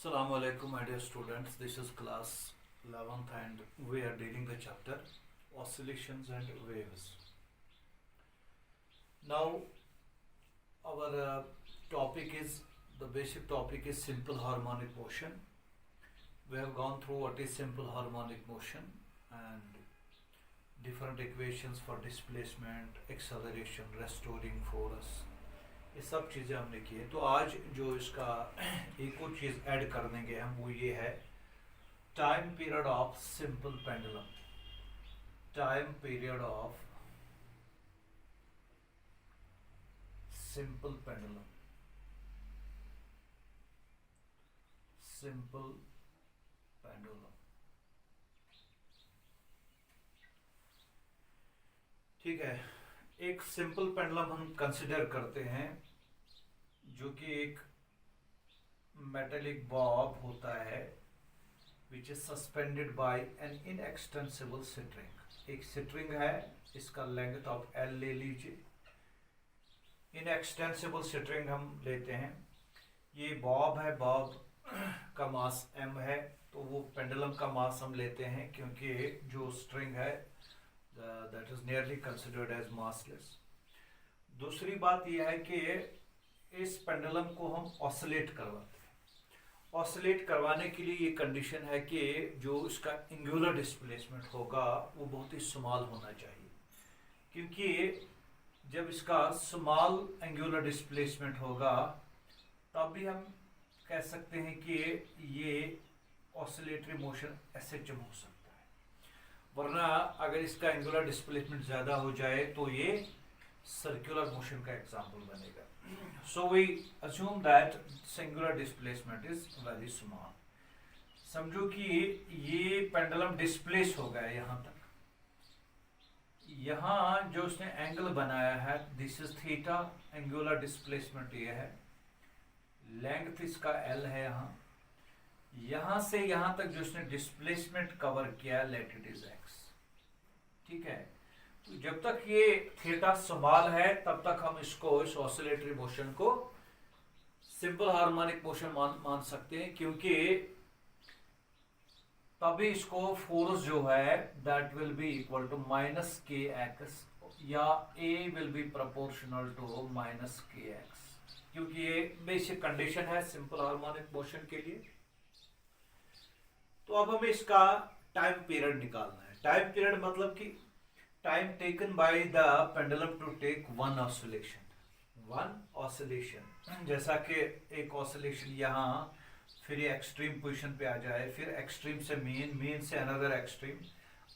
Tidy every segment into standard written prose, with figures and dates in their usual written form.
Assalamu alaikum, my dear students. This is class 11th and we are dealing the chapter oscillations and waves. Now our topic is, the basic topic is simple harmonic motion. We have gone through what is simple harmonic motion and different equations for displacement, acceleration, restoring force. ये सब चीज़ें हमने की है। तो आज जो इसका एक और चीज़ ऐड कर देंगे हम, वो ये है time period of simple pendulum. Time period of simple pendulum. Simple pendulum, ठीक है। एक सिंपल पेंडुलम हम कंसिडर करते हैं जो कि एक मेटेलिक बॉब होता है which is suspended by an inextensible string. एक स्ट्रिंग है, इसका लेंथ ऑफ एल ले लीजिए। इनएक्सटेंसिबल स्ट्रिंग हम लेते हैं। ये बॉब है, बॉब का मास m है, तो वो पेंडुलम का मास हम लेते हैं क्योंकि जो स्ट्रिंग है that is nearly considered as massless. दूसरी बात यह है कि इस पेंडुलम को हम ऑसिलेट करवाते हैं। ऑसिलेट करवाने के लिए ये कंडीशन है कि जो इसका एंगुलर डिस्प्लेसमेंट होगा वो बहुत ही स्मॉल होना चाहिए, क्योंकि जब इसका स्मॉल एंगुलर डिस्प्लेसमेंट होगा तब भी हम कह सकते हैं कि ये ऑसिलेटरी मोशन एसएचएम हो सकता है। वरना अगर इसका एंगुलर डिस्प्लेसमेंट ज़्यादा हो जाए तो ये सर्कुलर मोशन का एग्जाम्पल बनेगा। So we assume that singular displacement is very small. समझो कि ये पेंडुलम डिस्प्लेस हो गया यहाँ तक। यहाँ जो उसने एंगल बनाया है, this is theta, angular displacement ये है, लेंथ इसका एल है। यहाँ से यहाँ तक जो उसने डिस्प्लेसमेंट कवर किया, लेट इट इज एक्स, ठीक है। तो जब तक ये थीटा स्मॉल है तब तक हम इसको, इस ऑसिलेटरी मोशन को सिंपल हार्मोनिक मोशन मान सकते हैं, क्योंकि तभी इसको फोर्स जो है that will be equal to minus K X, या A will be proportional to minus K X, क्योंकि ये बेसिक कंडीशन है सिंपल हार्मोनिक मोशन के लिए। तो अब हमें इसका टाइम पीरियड निकालना है। टाइम पीरियड मतलब कि time taken by the pendulum to take one oscillation. One oscillation, जैसा कि एक ऑसिलेशन यहाँ, फिर ये एक्सट्रीम पोजीशन पे आ जाए, फिर एक्सट्रीम से मेन, मेन से अनदर एक्सट्रीम,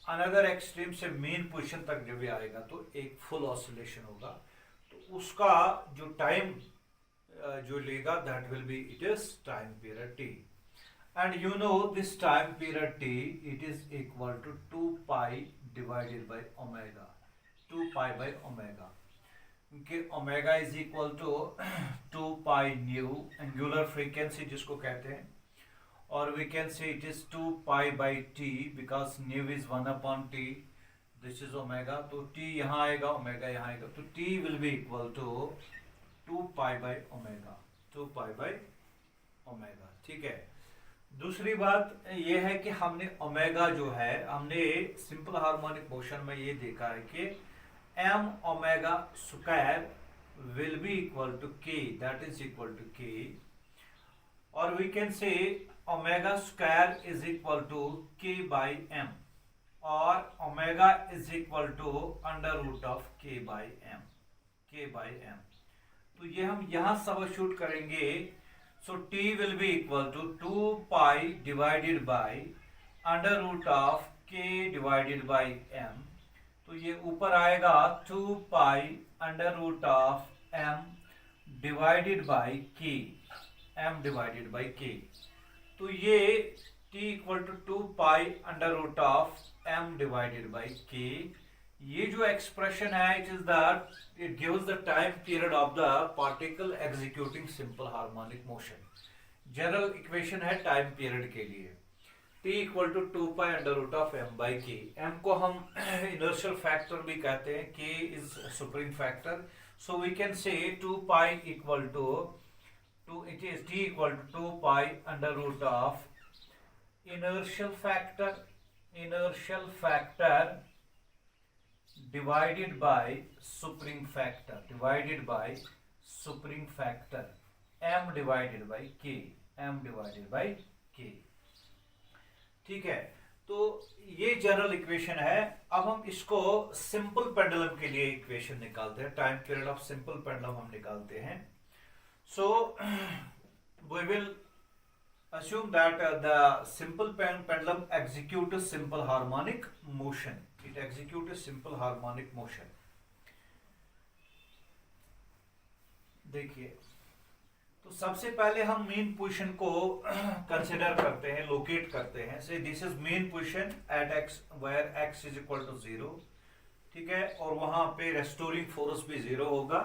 अनदर एक्सट्रीम से मेन पोजीशन तक जब ये आएगा तो एक फुल ऑसिलेशन होगा। तो उसका जो टाइम जो लेगा that will B, it is time period T. And you know this time period t, it is equal to 2 pi divided by omega, 2 pi by omega, क्योंकि omega is equal to 2 pi nu, angular frequency जिसको कहते हैं, और we can say it is 2 pi by t because nu is 1 upon t, this is omega, तो t यहाँ आएगा, omega यहाँ आएगा, तो t will be equal to 2 pi by omega, 2 pi by omega, ठीक है। दूसरी बात ये है कि हमने ओमेगा जो है, हमने सिंपल हार्मोनिक मोशन में ये देखा है कि m omega square will be equal to k, that is equal to k, और we can say omega square is equal to k by m, और omega is equal to under root of k by m, k by m। तो ये हम यहाँ substitute करेंगे। So t will be equal to 2 pi divided by under root of k divided by m, तो ये ऊपर आएगा 2 pi under root of m divided by k, m divided by k, तो ये t equal to 2 pi under root of m divided by k। ये जो expression है, it is the, it gives the time period of the particle executing simple harmonic motion. General equation है time period के लिए, t equal to 2 pi under root of m by k. m को हम inertial factor भी कहते हैं, k is supreme factor, so we can say 2 pi equal to 2, it is t equal to 2 pi under root of inertial factor divided by spring factor m divided by k। ठीक है, तो ये general equation है। अब हम इसको simple pendulum के लिए इक्वेशन निकालते हैं, time period of simple pendulum हम निकालते हैं। So we will assume that the simple pendulum executes simple harmonic motion. It executes simple harmonic motion. देखिए, तो सबसे पहले हम मेन पोजीशन को कंसिडर करते हैं, लोकेट करते हैं। Say this is mean position at x where x is equal to 0, ठीक है, और वहां पे रेस्टोरिंग फोर्स भी 0 होगा।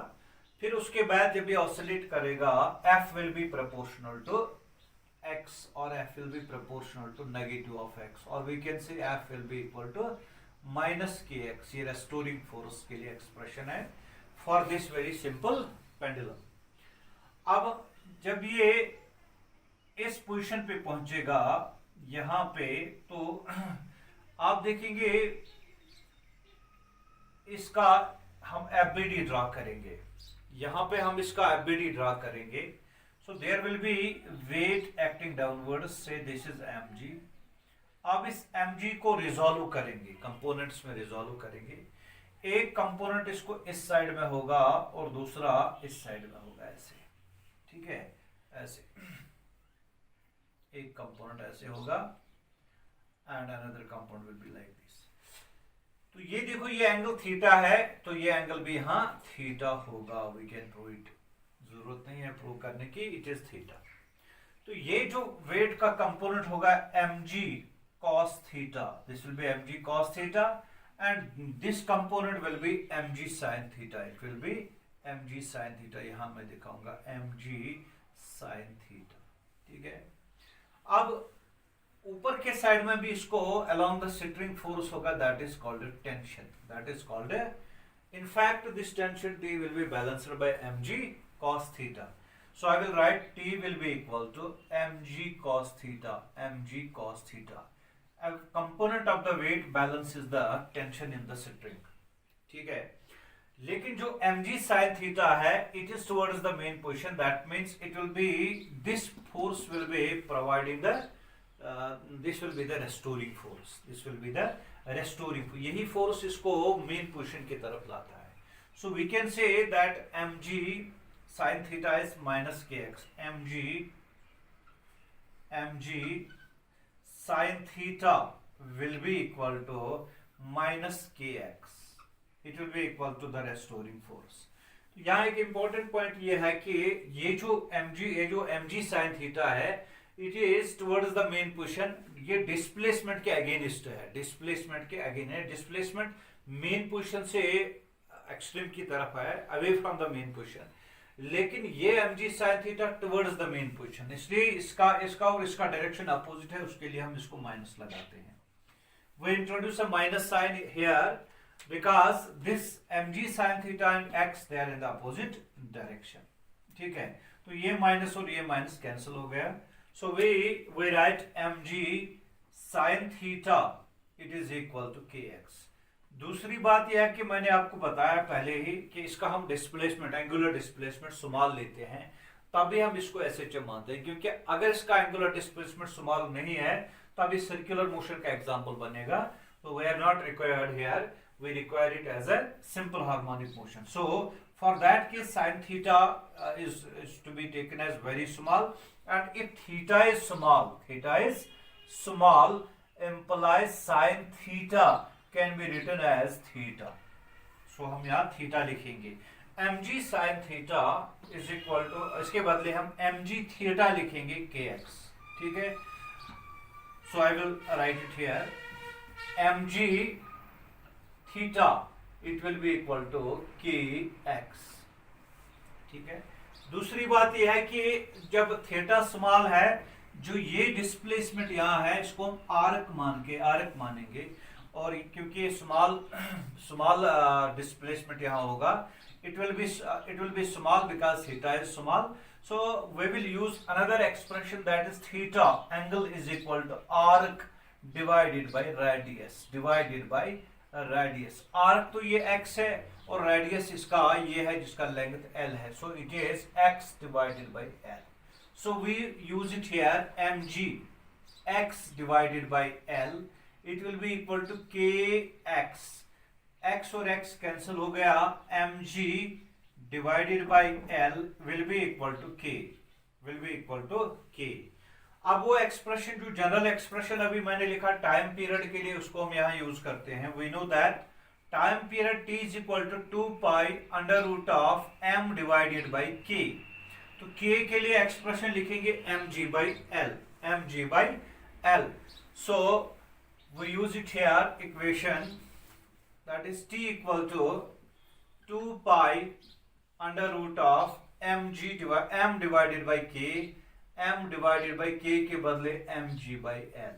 फिर उसके बाद जब ये ऑसिलेट करेगा f will be proportional to x और f will be proportional to negative of x, और we can say f will be equal to minus kx। ये restoring force के लिए एक्सप्रेशन है for this very simple pendulum। अब जब ये इस पोजीशन पे पहुंचेगा यहां पे, तो आप देखेंगे इसका हम FBD ड्रा करेंगे, यहां पे हम इसका FBD ड्रा करेंगे। So there will be weight acting downwards, say this is mg। अब इस mg को रिजॉल्व करेंगे, कंपोनेंट्स में रिजॉल्व करेंगे। एक कंपोनेंट इसको इस साइड में होगा और दूसरा इस साइड में होगा, ऐसे, ठीक है, ऐसे एक कंपोनेंट ऐसे होगा and another component will be like this. तो ये देखो, ये एंगल थीटा है, तो ये एंगल भी यहां थीटा होगा। वी कैन प्रूव इट, जरूरत नहीं है प्रूव करने की, इट इज थीटा। तो ये जो वेट का कंपोनेंट होगा mg cos theta, this will be mg cos theta, and this component will be mg sin theta. It will be mg sin theta, यहां मैं दिखाऊंगा mg sin थीटा, ठीक है। अब ऊपर के साइड में भी इसको अलोंग द स्ट्रिंग फोर्स होगा, that is called tension, that is called, in fact this tension T will be balanced by mg cos theta. So I will write T will be equal to mg cos theta, mg cos theta. A component of the weight balances the tension in the string, ठीक है। लेकिन जो mg sin theta है, it is towards the main position, that means it will be, this force will be providing the this will be the restoring force, this will be the restoring force। यही force इसको main position की तरफ लाता है। So we can say that mg sin theta is minus kx, mg sin theta will be equal to minus kx, it will be equal to the restoring force। तो यहाँ एक important point ये है कि ये जो mg sin theta है, it is towards the main position, ये डिस्प्लेसमेंट के अगेंस्ट है, डिस्प्लेसमेंट के अगेंस्ट है। डिस्प्लेसमेंट मेन पोजीशन से एक्सट्रीम की तरफ है, away from the main position, लेकिन ये mg sin theta towards the main position, इसलिए इसका और इसका डायरेक्शन अपोजिट है, उसके लिए हम इसको माइनस लगाते हैं। We introduce a minus sign here because this mg sin theta and x they are in the opposite direction, ठीक है। तो ये माइनस और ये माइनस कैंसिल हो गया। So we write mg sin theta it is equal to kx। दूसरी बात यह है कि मैंने आपको बताया पहले ही कि इसका हम डिस्प्लेसमेंट, एंगुलर डिस्प्लेसमेंट स्मॉल लेते हैं, तभी हम इसको SHM मानते हैं, क्योंकि अगर इसका एंगुलर डिस्प्लेसमेंट स्मॉल नहीं है तभी सर्कुलर मोशन का एग्जांपल बनेगा। तो we are not required here, we require it as a simple harmonic motion। So for that case sin theta is to be taken as very small, and if theta is small implies sin theta can be written as theta। So हम यहाँ theta लिखेंगे, mg sin theta is equal to, इसके बदले हम mg theta लिखेंगे kx, ठीक है। So I will write it here, mg theta it will be equal to kx, ठीक है। दूसरी बात यह है कि जब थीटा स्मॉल है, जो ये डिस्प्लेसमेंट यहाँ है इसको हम आर्क मानेंगे, और क्योंकि स्मॉल डिस्प्लेसमेंट यहाँ होगा, it will be small because theta is small. So we will use another expression, that is theta angle is equal to arc divided by radius, arc तो ये x है और radius इसका ये है जिसका length l है, so it is x divided by l. So we use it here, mg x divided by l, it will be equal to kx, x और x कैंसिल हो गया, mg divided by l will be equal to k. अब वो expression जो general expression अभी मैंने लिखा time period के लिए, उसको हम यहाँ यूज करते हैं. We know that time period t is equal to 2 pi under root of m divided by k. तो k के लिए एक्सप्रेशन लिखेंगे mg by l. So we use it here, equation that is t equal to 2 pi under root of m divided by k, m divided by k के बदले mg by l.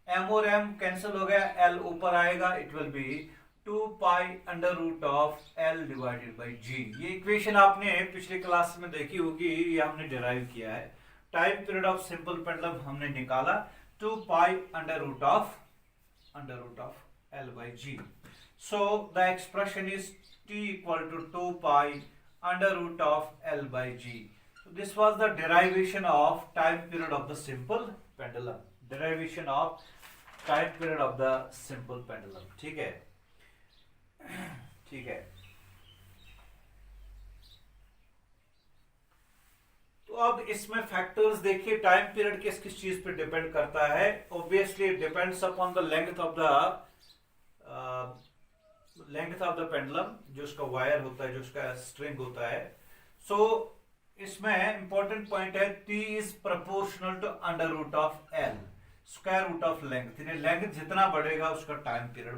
m और m cancel हो गया, l ऊपर आएगा, it will be 2 pi under root of l divided by g. ये equation आपने पिछले क्लास में देखी होगी, ये हमने डिराइव किया है. Time period of simple pendulum हमने निकाला 2 pi under root of l by g. So the expression is t equal to 2 pi under root of l by g. So this was the derivation of time period of the simple pendulum. ठीक है. तो अब इसमें factors देखिए, time period किस किस चीज पे डिपेंड करता है. Obviously it depends upon the length of the pendulum, जो उसका वायर होता है, जो उसका स्ट्रिंग होता है. सो इसमें इंपॉर्टेंट पॉइंट है, t is proportional to under root of l, square root of length. Length जितना बढ़ेगा उसका टाइम पीरियड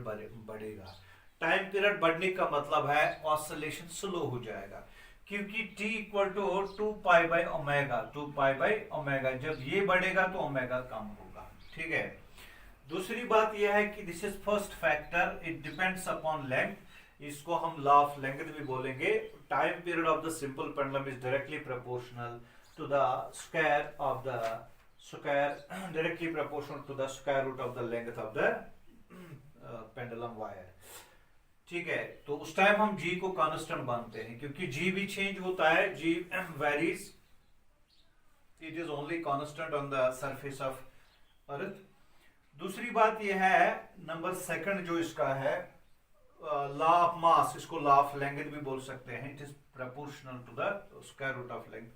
बढ़ेगा. टाइम पीरियड बढ़ने का मतलब है ऑसिलेशन स्लो हो जाएगा, क्योंकि t equal to 2 pi by omega. जब ये बढ़ेगा तो ओमेगा कम होगा. ठीक है. दूसरी बात यह है कि this is first factor, it depends upon length. इसको हम लॉ ऑफ लेंथ भी बोलेंगे. Time period of the simple pendulum is directly proportional to the square root of the length of the pendulum wire. ठीक है. तो उस time हम g को कांस्टेंट मानते हैं, क्योंकि g भी चेंज होता है, g varies, it is only constant on the surface of earth. दूसरी बात यह है, नंबर सेकंड जो इसका है, लॉ ऑफ मास, इसको लॉ ऑफ लेंथ भी बोल सकते हैं. It is proportional to the square root of length.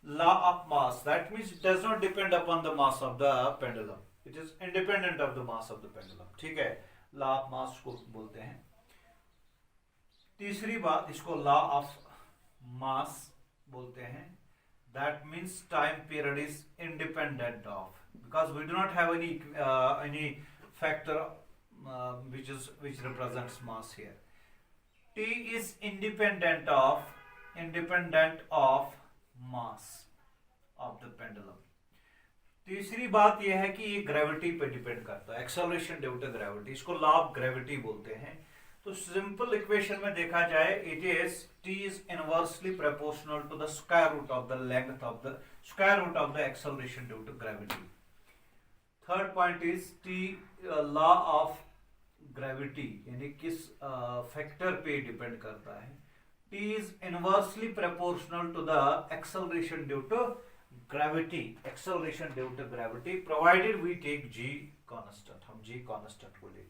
Law of mass, that means it does not depend upon the mass of the pendulum, it is independent of the mass of the pendulum. ठीक है. Law of मास को बोलते हैं. तीसरी बात, इसको law of मास बोलते हैं. That means time period is independent of, because we do not have any factor which represents mass here. T is independent of mass of the pendulum. तीसरी बात यह है कि ये ग्रेविटी पे डिपेंड करता है, एक्सेलरेशन ड्यू टू ग्रेविटी. इसको लॉ ऑफ ग्रेविटी बोलते हैं. तो सिंपल इक्वेशन में देखा जाए, it is t is inversely proportional to the square root of the acceleration due to gravity. Third point is law of gravity, यानी किस factor पे डिपेंड करता है. t is inversely proportional to the acceleration due to gravity, provided we take g constant. हम g constant को लेते हैं.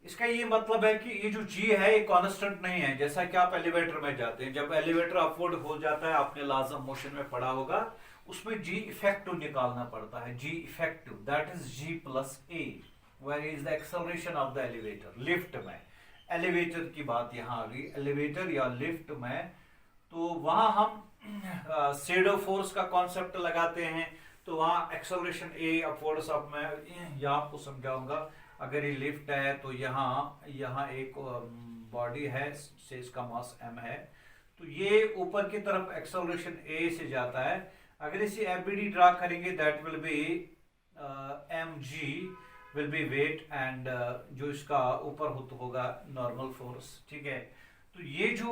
इसका ये मतलब है कि ये जो g है ये कांस्टेंट नहीं है. जैसा कि आप एलिवेटर में जाते हैं, जब एलिवेटर अपवर्ड हो जाता है, आपने लॉज ऑफ मोशन में पढ़ा होगा, उसमें g इफेक्टिव निकालना पड़ता है. g effective, that is g plus a, where is the acceleration of the elevator. Lift में, एलिवेटर की बात यहाँ आ गई, एलिवेटर या लिफ्ट में, तो वहां हम शेडो फोर्स का कॉन्सेप्ट लगाते हैं. तो वहां एक्सेलरेशन a अपवर्ड्स, अब मैं यहाँ आपको समझाऊंगा. अगर ये लिफ्ट है तो यहाँ एक बॉडी है, से इसका मास m है, तो ये ऊपर की तरफ एक्सेलरेशन a से जाता है. अगर इसे एबीडी ड्रा करेंगे, that will be mg will be weight, and जो इसका ऊपर होगा नॉर्मल फोर्स. ठीक है. तो ये जो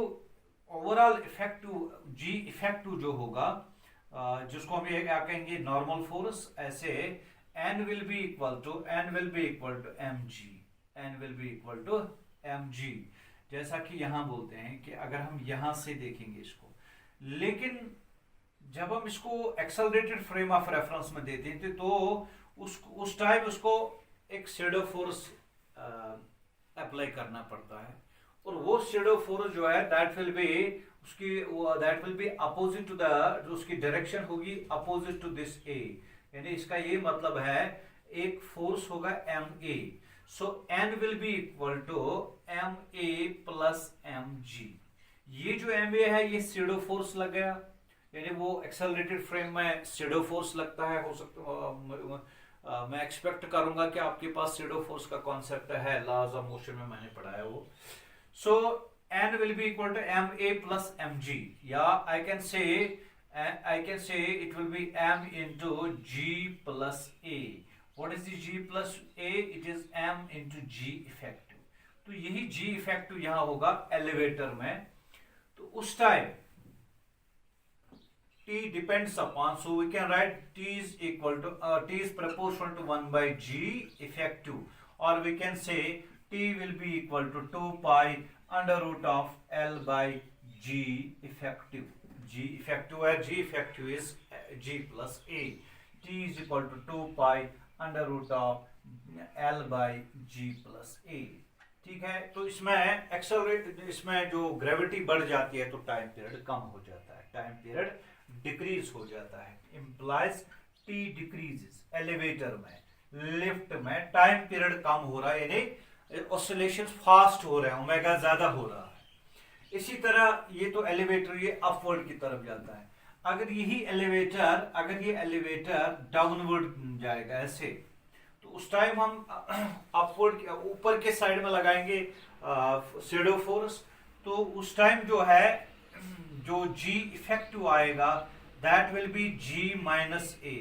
ओवरऑल इफेक्टिव जी इफेक्टिव जो होगा, जिसको हम ये क्या कहेंगे नॉर्मल फोर्स, ऐसे n will be equal to mg, n will be equal to mg। जैसा कि यहां बोलते हैं कि अगर हम यहां से देखेंगे इसको, लेकिन जब हम इसको एक्सेलरेटेड फ्रेम ऑफ रेफरेंस में देते हैं तो उस टाइम उसको एक शेडो फोर्स अप्लाई करना पड़ता है, और वो शेडो फोर्स जो है that will be opposite to the, जो उसकी डायरेक्शन होगी अपोजिट टू दिस ए, यानी इसका ये मतलब है एक फोर्स होगा m a, so n will be equal to m a plus m g. ये जो एम ए है ये शेडो फोर्स लग गया, यानी वो एक्सेलरेटेड फ्रेम में शेडो फोर्स लगता है, हो सकता मैं एक्सपेक्ट करूंगा कि आपके पास शेडो फोर्स का कॉन्सेप्ट है, लॉज ऑफ मोशन में मैंने पढ़ा है वो। सो n will be equal to ma plus mg, या I can say it will be m into g plus a. What is the g plus a? It is m into g effective. तो यही g effective यहां होगा elevator में, तो उस time t depends upon, so we can write t is proportional to 1 by g effective, or we can say t will be equal to 2 pi under root of L by g effective. G effective है, g effective is g plus a. t is equal to 2 pi under root of L by g plus a. ठीक है, तो इसमें जो gravity बढ़ जाती है तो टाइम पीरियड कम हो जाता है, टाइम पीरियड डिक्रीज हो जाता है, इम्प्लाइज t डिक्रीजेस। एलिवेटर में, लिफ्ट में टाइम पीरियड कम हो रहा है, यानी ऑसिलेशन फास्ट हो रहे हैं, ओमेगा ज्यादा हो रहा है। इसी तरह ये तो एलिवेटर ये अपवर्ड की तरफ जाता है, अगर ये एलिवेटर डाउनवर्ड जाएगा ऐसे, तो उस टाइम हम अपवर्ड ऊपर के साइड में लगाएंगे शेडो फोर्स, तो उस टाइम जो है जो g इफेक्टिव आएगा that will be g minus A,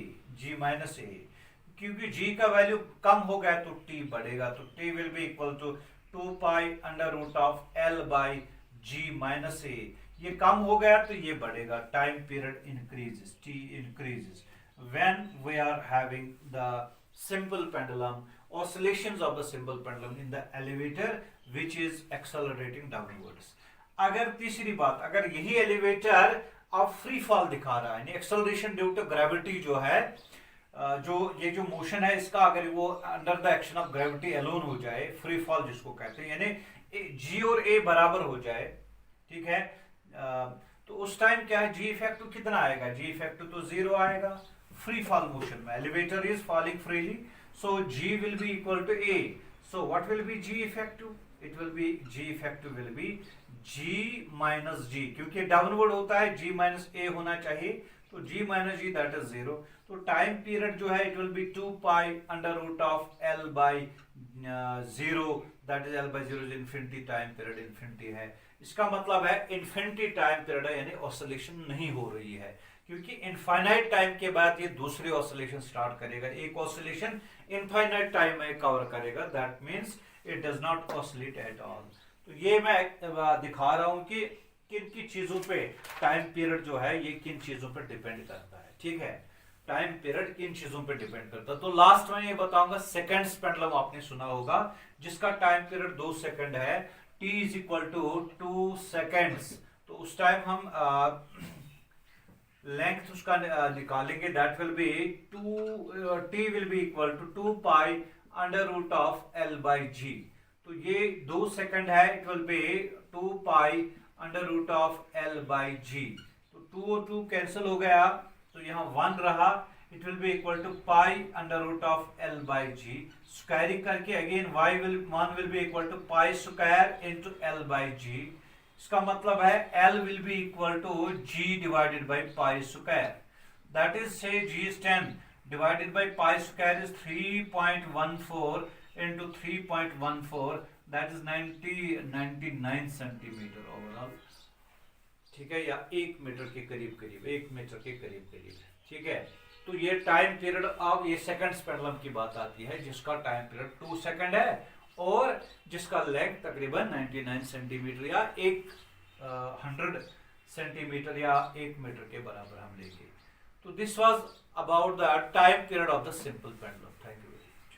क्योंकि g का वैल्यू कम हो गया तो t बढ़ेगा, तो t will be equal to 2 pi under root of l by g minus A. ये कम हो गया तो ये बढ़ेगा, time period increases, t increases when we are having the simple pendulum, oscillations of the simple pendulum in the elevator which is accelerating downwards. अगर तीसरी बात, अगर यही एलिवेटर अब फ्री फॉल दिखा रहा है, एक्सेलरेशन ड्यू टू ग्रेविटी जो है, ये जो मोशन है इसका अगर वो under the action of gravity alone हो जाए, फ्री फॉल जिसको कहते हैं, यानी जी और ए बराबर हो जाए, ठीक है, तो उस टाइम क्या है, जी इफेक्टिव कितना आएगा, जी इफेक्टिव तो 0 आएगा, फ्री फॉल मोशन में elevator is falling freely, so G will be equal to A, so what will be G effective, it will be G effective will be g minus G, क्योंकि downward होता है g minus ए होना चाहिए, तो g minus g that is 0, तो time period जो है it will be 2 pi under root of l by 0, that is l by 0 is infinity, time period infinity है। इसका मतलब है इन्फिनिटी टाइम पीरियड है, यानी ऑसिलेशन नहीं हो रही है, क्योंकि इनफाइनाइट टाइम के बाद ये दूसरी ऑसिलेशन स्टार्ट करेगा, एक ऑसिलेशन इनफाइनाइट टाइम में कवर करेगा, that means it does not oscillate at all. तो ये मैं दिखा रहा हूं कि किन किन चीजों पे टाइम पीरियड जो है ये किन चीजों पे डिपेंड करता है, ठीक है, टाइम पीरियड किन चीजों पे डिपेंड करता है। तो लास्ट में ये बताऊंगा सेकंड्स पेंडुलम, आपने सुना होगा, जिसका टाइम पीरियड 2 सेकंड है, t is equal to 2 seconds, तो उस टाइम हम लेंथ उसका निकालेंगे, that will be t will be equal to 2 pi under root of l by G, तो ये 2 सेकंड है, it will be 2 pi under root of l by G, तो 2 और 2 कैंसिल हो गया, तो यहाँ 1 रहा, it will be equal to pi under root of l by G, squaring करके again 1 will be equal to pi square into l by G, इसका मतलब है l will be equal to g divided by pi square, that is say g is 10 divided by pi square is 3.14 into 3.14, that is 99 centimetre overall, ठीक है, या 1 metre के करीब, ठीक है। तो ये टाइम पीरियड, अब ये सेकंड्स पेंडुलम की बात आती है, जिसका टाइम पीरियड 2 सेकंड है और जिसका लेंथ तकरीबन 99 सेंटीमीटर या 1 100 सेंटीमीटर या 1 मीटर के बराबर हम लेंगे। तो this was about the time period of the simple pendulum. Thank you very much.